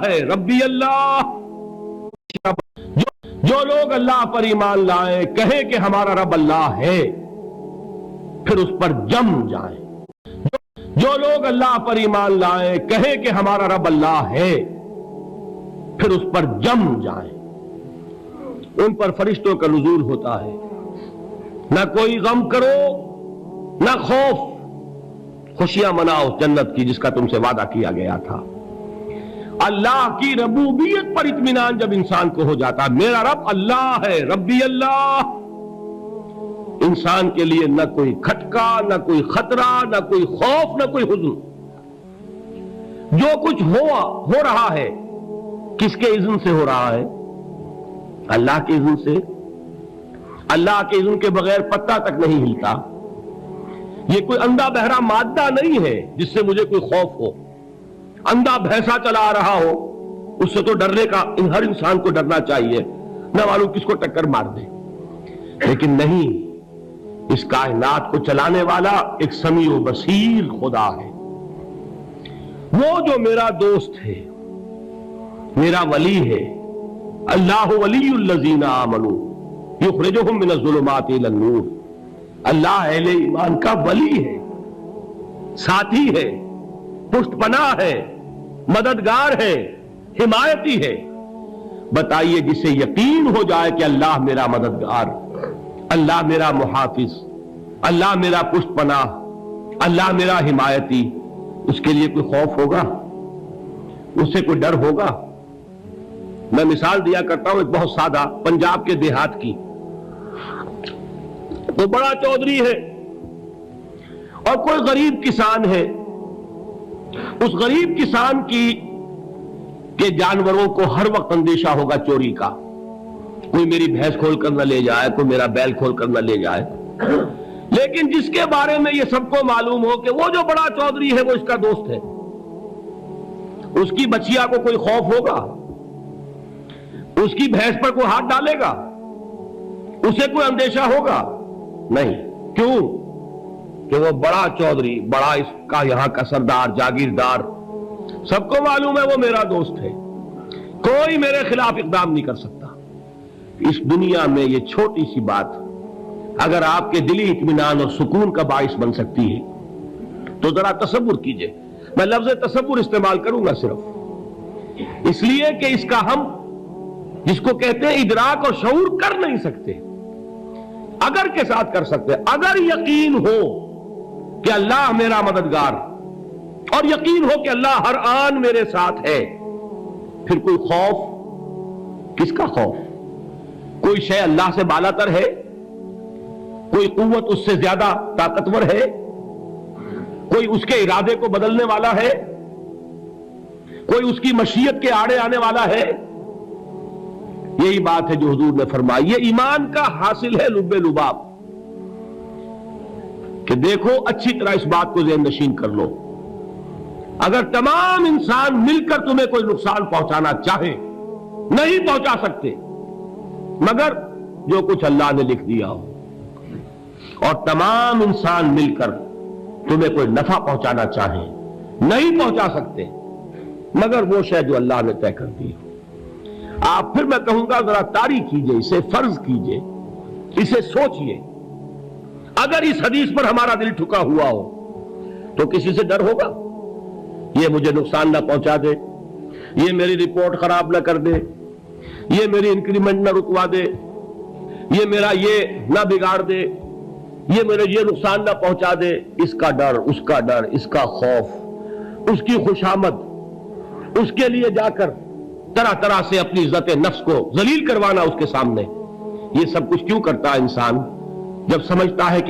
ہے ربی اللہ. جو لوگ اللہ پر ایمان لائیں کہیں کہ ہمارا رب اللہ ہے پھر اس پر جم جائیں. جو لوگ اللہ پر ایمان لائیں کہیں کہ ہمارا رب اللہ ہے پھر اس پر جم جائیں. ان پر فرشتوں کا نزول ہوتا ہے. نہ کوئی غم کرو نہ خوف, خوشیاں مناؤ جنت کی جس کا تم سے وعدہ کیا گیا تھا. اللہ کی ربوبیت پر اطمینان جب انسان کو ہو جاتا, میرا رب اللہ ہے ربی اللہ, انسان کے لیے نہ کوئی کھٹکا نہ کوئی خطرہ نہ کوئی خوف نہ کوئی حزن. جو کچھ ہو رہا ہے کس کے اذن سے ہو رہا ہے؟ اللہ کے اذن سے. اللہ کے اذن کے بغیر پتہ تک نہیں ہلتا. یہ کوئی اندھا بہرا مادہ نہیں ہے جس سے مجھے کوئی خوف ہو. اندھا بھینسا چلا آ رہا ہو اس سے تو ڈرنے کا ہر انسان کو ڈرنا چاہیے, نہ معلوم کس کو ٹکر مار دے. لیکن نہیں, اس کائنات کو چلانے والا ایک سمیع و بصیر خدا ہے. وہ جو میرا دوست ہے, میرا ولی ہے. اللہ ولی الذین آمنوا یخرجہم من الظلمات الی النور. اللہ اہل ایمان کا ولی ہے, ساتھی ہے, پشت پناہ ہے, مددگار ہے, حمایتی ہے. بتائیے جسے یقین ہو جائے کہ اللہ میرا مددگار, اللہ میرا محافظ, اللہ میرا پشت پناہ, اللہ میرا حمایتی, اس کے لیے کوئی خوف ہوگا؟ اس سے کوئی ڈر ہوگا؟ میں مثال دیا کرتا ہوں ایک بہت سادہ پنجاب کے دیہات کی. وہ بڑا چودھری ہے اور کوئی غریب کسان ہے. اس غریب کسان کے جانوروں کو ہر وقت اندیشہ ہوگا چوری کا. کوئی میری بھینس کھول کر نہ لے جائے, کوئی میرا بیل کھول کر نہ لے جائے. لیکن جس کے بارے میں یہ سب کو معلوم ہو کہ وہ جو بڑا چودھری ہے وہ اس کا دوست ہے, اس کی بچیا کو کوئی خوف ہوگا؟ اس کی بھینس پر کوئی ہاتھ ڈالے گا؟ اسے کوئی اندیشہ ہوگا؟ نہیں. کیوں؟ کہ وہ بڑا چودھری, بڑا اس کا یہاں کا سردار, جاگیردار, سب کو معلوم ہے وہ میرا دوست ہے, کوئی میرے خلاف اقدام نہیں کر سکتا. اس دنیا میں یہ چھوٹی سی بات اگر آپ کے دلی اطمینان اور سکون کا باعث بن سکتی ہے تو ذرا تصور کیجئے. میں لفظ تصور استعمال کروں گا صرف اس لیے کہ اس کا ہم جس کو کہتے ہیں ادراک اور شعور کر نہیں سکتے, اگر کے ساتھ کر سکتے. اگر یقین ہو کہ اللہ میرا مددگار اور یقین ہو کہ اللہ ہر آن میرے ساتھ ہے, پھر کوئی خوف, کس کا خوف؟ کوئی شے اللہ سے بالا تر ہے؟ کوئی قوت اس سے زیادہ طاقتور ہے؟ کوئی اس کے ارادے کو بدلنے والا ہے؟ کوئی اس کی مشیت کے آڑے آنے والا ہے؟ یہی بات ہے جو حضور نے فرمائی. یہ ایمان کا حاصل ہے لب لباب کہ دیکھو اچھی طرح اس بات کو ذہن نشین کر لو. اگر تمام انسان مل کر تمہیں کوئی نقصان پہنچانا چاہے نہیں پہنچا سکتے مگر جو کچھ اللہ نے لکھ دیا ہو, اور تمام انسان مل کر تمہیں کوئی نفع پہنچانا چاہیں نہیں پہنچا سکتے مگر وہ شے جو اللہ نے طے کر دی ہو. آپ پھر میں کہوں گا ذرا طاری کیجئے, اسے فرض کیجئے, اسے سوچئے. اگر اس حدیث پر ہمارا دل ٹھکا ہوا ہو تو کسی سے ڈر ہوگا؟ یہ مجھے نقصان نہ پہنچا دے, یہ میری رپورٹ خراب نہ کر دے, یہ میری انکریمنٹ نہ رکوا دے, یہ میرا یہ نہ بگاڑ دے, یہ میرے یہ نقصان نہ پہنچا دے. اس کا ڈر, اس کا ڈر, اس کا خوف, اس کی خوشامد, اس کے لیے جا کر طرح طرح سے اپنی عزت نفس کو ذلیل کروانا اس کے سامنے. یہ سب کچھ کیوں کرتا ہے انسان؟ جب سمجھتا ہے کہ